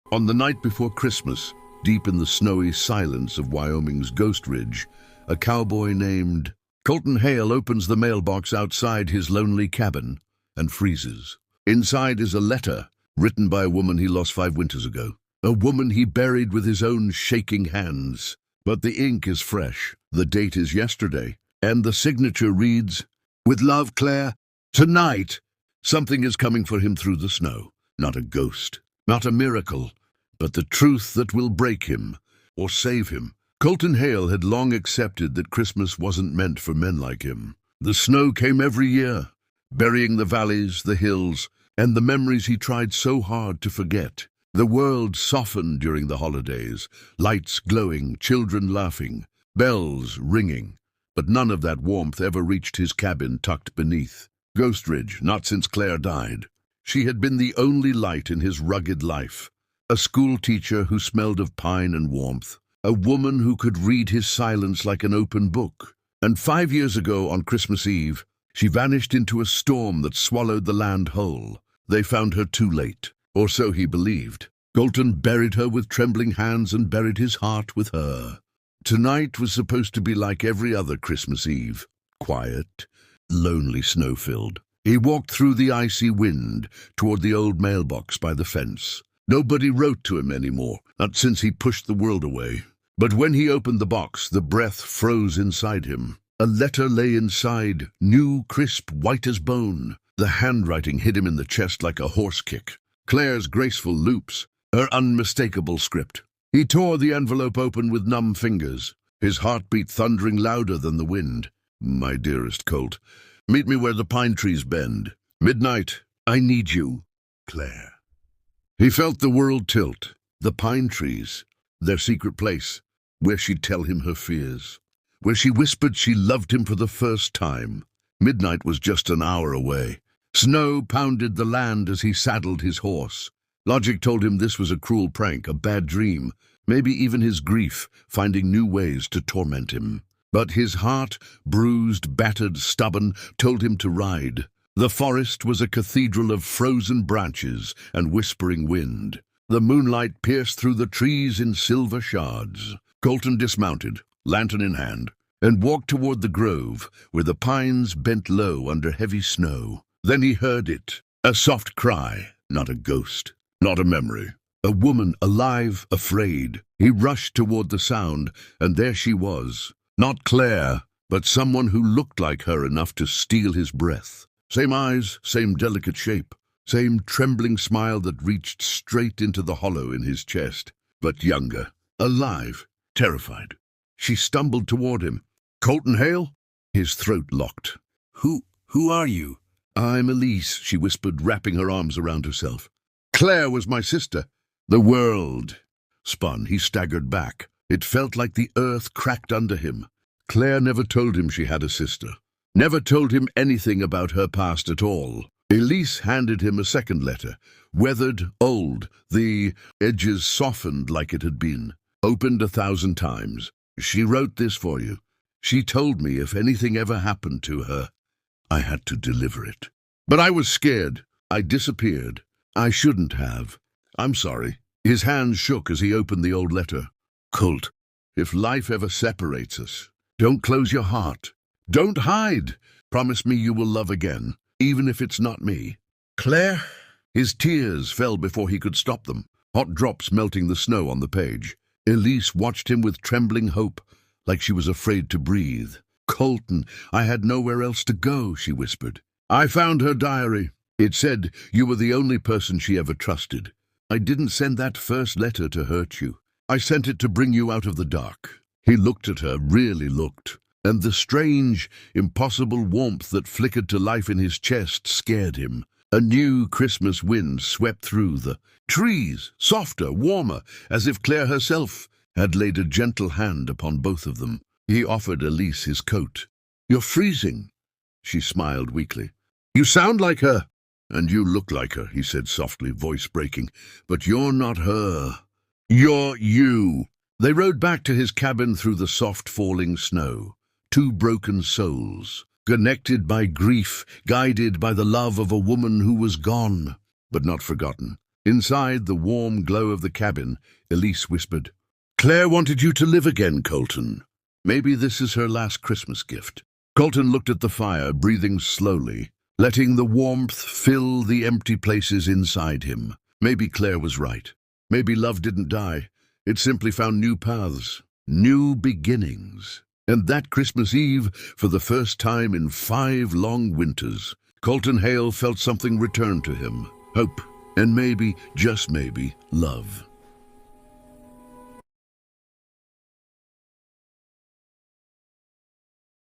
On the night before Christmas, deep in the snowy silence of Wyoming's Ghost Ridge, a cowboy named Colton Hale opens the mailbox outside his lonely cabin and freezes. Inside is a letter written by a woman he lost 5 winters ago, a woman he buried with his own shaking hands. But the ink is fresh, the date is yesterday, and the signature reads, "With love, Claire, tonight." Something is coming for him through the snow. Not a ghost, not a miracle, but the truth that will break him or save him. Colton Hale had long accepted that Christmas wasn't meant for men like him. The snow came every year, burying the valleys, the hills, and the memories he tried so hard to forget. The world softened during the holidays, lights glowing, children laughing, bells ringing. But none of that warmth ever reached his cabin tucked beneath Ghost Ridge, not since Claire died. She had been the only light in his rugged life, a school teacher who smelled of pine and warmth, a woman who could read his silence like an open book. And 5 years ago, on Christmas Eve, she vanished into a storm that swallowed the land whole. They found her too late, or so he believed. Colton buried her with trembling hands and buried his heart with her. Tonight was supposed to be like every other Christmas Eve, quiet, lonely, snow-filled. He walked through the icy wind toward the old mailbox by the fence. Nobody wrote to him anymore, not since he pushed the world away. But when he opened the box, the breath froze inside him. A letter lay inside, new, crisp, white as bone. The handwriting hit him in the chest like a horse kick. Claire's graceful loops, her unmistakable script. He tore the envelope open with numb fingers, his heartbeat thundering louder than the wind. "My dearest Colt, meet me where the pine trees bend. Midnight, I need you, Claire." He felt the world tilt. The pine trees, their secret place, where she'd tell him her fears, where she whispered she loved him for the first time. Midnight was just an hour away. Snow pounded the land as he saddled his horse. Logic told him this was a cruel prank, a bad dream, maybe even his grief finding new ways to torment him. But his heart, bruised, battered, stubborn, told him to ride. The forest was a cathedral of frozen branches and whispering wind. The moonlight pierced through the trees in silver shards. Colton dismounted, lantern in hand, and walked toward the grove, where the pines bent low under heavy snow. Then he heard it, a soft cry, not a ghost, not a memory. A woman, alive, afraid. He rushed toward the sound, and there she was. Not Claire, but someone who looked like her enough to steal his breath. Same eyes, same delicate shape, same trembling smile that reached straight into the hollow in his chest, but younger, alive, terrified. She stumbled toward him. "Colton Hale?" His throat locked. Who are you?" "I'm Elise," she whispered, wrapping her arms around herself. "Claire was my sister." The world spun. He staggered back. It felt like the earth cracked under him. Claire never told him she had a sister. Never told him anything about her past at all. Elise handed him a second letter, weathered, old, the edges softened like it had been, opened 1,000 times. "She wrote this for you. She told me if anything ever happened to her, I had to deliver it. But I was scared. I disappeared. I shouldn't have. I'm sorry." His hands shook as he opened the old letter. "Colt, if life ever separates us, don't close your heart. Don't hide. Promise me you will love again, even if it's not me. Claire?" His tears fell before he could stop them, hot drops melting the snow on the page. Elise watched him with trembling hope, like she was afraid to breathe. "Colton, I had nowhere else to go," she whispered. "I found her diary. It said you were the only person she ever trusted. I didn't send that first letter to hurt you. I sent it to bring you out of the dark." He looked at her, really looked, and the strange, impossible warmth that flickered to life in his chest scared him. A new Christmas wind swept through the trees, softer, warmer, as if Claire herself had laid a gentle hand upon both of them. He offered Elise his coat. "You're freezing," she smiled weakly. "You sound like her." "And you look like her," he said softly, voice breaking. "But you're not her. You're you." They rode back to his cabin through the soft falling snow. 2 broken souls, connected by grief, guided by the love of a woman who was gone, but not forgotten. Inside the warm glow of the cabin, Elise whispered, "Claire wanted you to live again, Colton. Maybe this is her last Christmas gift." Colton looked at the fire, breathing slowly, letting the warmth fill the empty places inside him. Maybe Claire was right. Maybe love didn't die. It simply found new paths, new beginnings. And that Christmas Eve, for the first time in 5 long winters, Colton Hale felt something return to him. Hope, and maybe, just maybe, love.